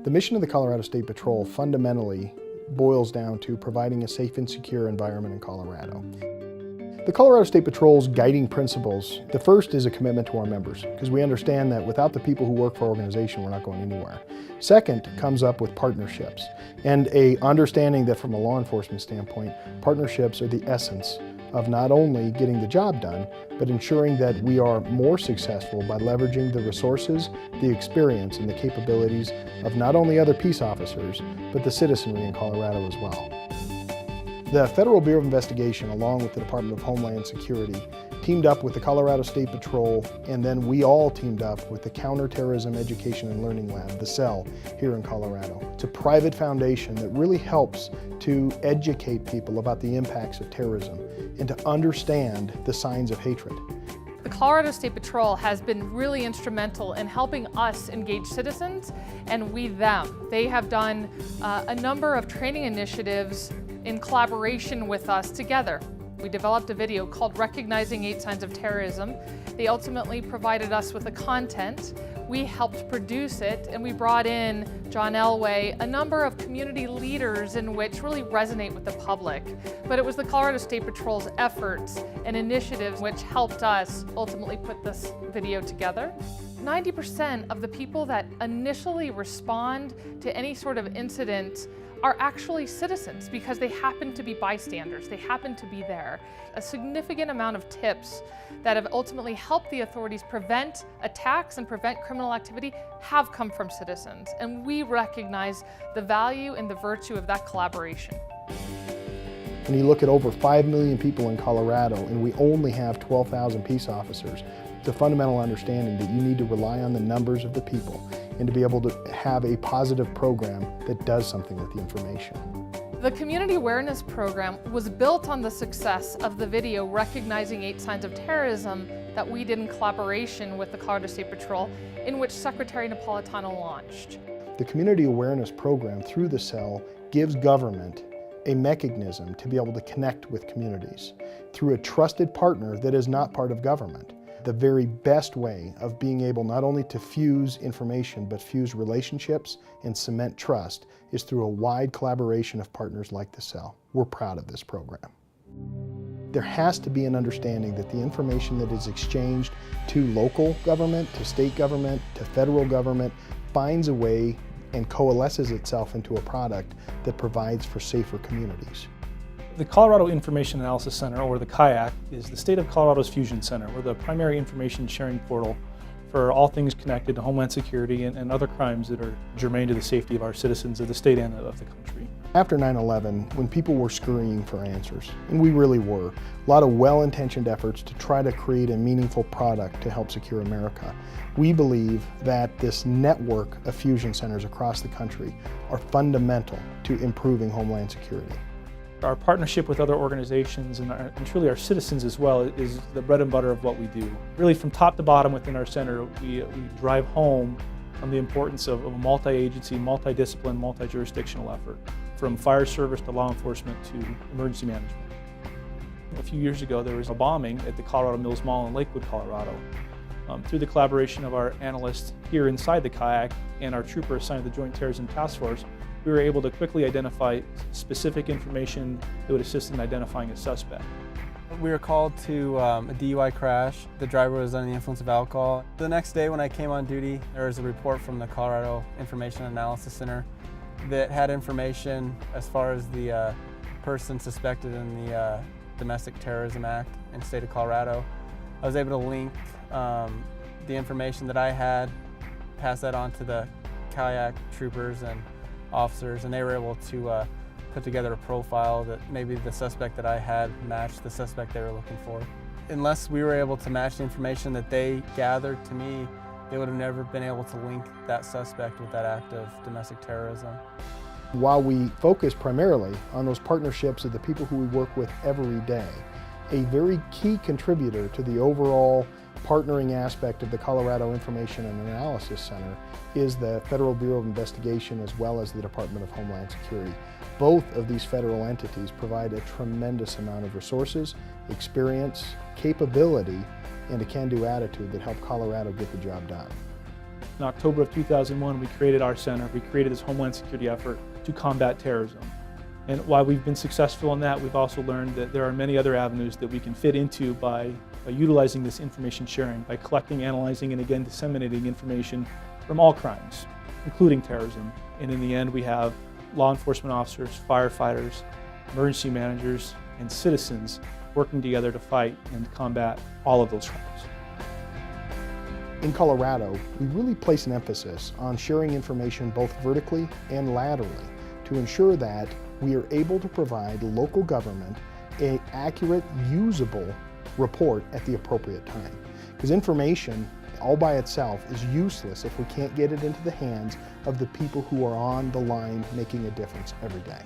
The mission of the Colorado State Patrol fundamentally boils down to providing a safe and secure environment in Colorado. The Colorado State Patrol's guiding principles, the first is a commitment to our members, because we understand that without the people who work for our organization, we're not going anywhere. Second comes up with partnerships, and a understanding that from a law enforcement standpoint, partnerships are the essence of not only getting the job done, but ensuring that we are more successful by leveraging the resources, the experience, and the capabilities of not only other peace officers, but the citizenry in Colorado as well. The Federal Bureau of Investigation, along with the Department of Homeland Security, teamed up with the Colorado State Patrol, and then we all teamed up with the Counterterrorism Education and Learning Lab, the CEL, here in Colorado. It's a private foundation that really helps to educate people about the impacts of terrorism and to understand the signs of hatred. The Colorado State Patrol has been really instrumental in helping us engage citizens and we them. They have done a number of training initiatives in collaboration with us together. We developed a video called Recognizing 8 Signs of Terrorism. They ultimately provided us with the content. We helped produce it, and we brought in John Elway, a number of community leaders in which really resonate with the public. But it was the Colorado State Patrol's efforts and initiatives which helped us ultimately put this video together. 90% of the people that initially respond to any sort of incident are actually citizens because they happen to be bystanders, they happen to be there. A significant amount of tips that have ultimately helped the authorities prevent attacks and prevent criminal activity have come from citizens, and we recognize the value and the virtue of that collaboration. When you look at over 5 million people in Colorado and we only have 12,000 peace officers, it's a fundamental understanding that you need to rely on the numbers of the people and to be able to have a positive program that does something with the information. The Community Awareness Program was built on the success of the video Recognizing 8 Signs of Terrorism that we did in collaboration with the Colorado State Patrol, in which Secretary Napolitano launched. The Community Awareness Program through the CEL gives government a mechanism to be able to connect with communities through a trusted partner that is not part of government. The very best way of being able not only to fuse information, but fuse relationships and cement trust is through a wide collaboration of partners like the CEL. We're proud of this program. There has to be an understanding that the information that is exchanged to local government, to state government, to federal government, finds a way and coalesces itself into a product that provides for safer communities. The Colorado Information Analysis Center, or the CIAC, is the state of Colorado's fusion center. We're the primary information sharing portal for all things connected to Homeland Security and other crimes that are germane to the safety of our citizens of the state and of the country. After 9/11, when people were scurrying for answers, and we really were, a lot of well-intentioned efforts to try to create a meaningful product to help secure America, we believe that this network of fusion centers across the country are fundamental to improving Homeland Security. Our partnership with other organizations and truly our citizens as well is the bread and butter of what we do. Really from top to bottom within our center, we drive home on the importance of a multi-agency, multi-discipline, multi-jurisdictional effort, from fire service to law enforcement to emergency management. A few years ago there was a bombing at the Colorado Mills Mall in Lakewood, Colorado. Through the collaboration of our analysts here inside the CIAC and our trooper assigned to the Joint Terrorism Task Force, we were able to quickly identify specific information that would assist in identifying a suspect. We were called to a DUI crash. The driver was under the influence of alcohol. The next day when I came on duty, there was a report from the Colorado Information Analysis Center that had information as far as the person suspected in the Domestic Terrorism Act in the state of Colorado. I was able to link the information that I had, pass that on to the CIAC troopers and officers, and they were able to put together a profile that maybe the suspect that I had matched the suspect they were looking for. Unless we were able to match the information that they gathered to me, they would have never been able to link that suspect with that act of domestic terrorism. While we focus primarily on those partnerships of the people who we work with every day, a very key contributor to the overall partnering aspect of the Colorado Information and Analysis Center is the Federal Bureau of Investigation as well as the Department of Homeland Security. Both of these federal entities provide a tremendous amount of resources, experience, capability, and a can-do attitude that help Colorado get the job done. In October of 2001, we created our center. We created this Homeland Security effort to combat terrorism. And while we've been successful in that, we've also learned that there are many other avenues that we can fit into by utilizing this information sharing, by collecting, analyzing, and again disseminating information from all crimes, including terrorism. And in the end, we have law enforcement officers, firefighters, emergency managers, and citizens working together to fight and combat all of those crimes. In Colorado, we really place an emphasis on sharing information both vertically and laterally to ensure that we are able to provide local government an accurate, usable report at the appropriate time. Because information all by itself is useless if we can't get it into the hands of the people who are on the line making a difference every day.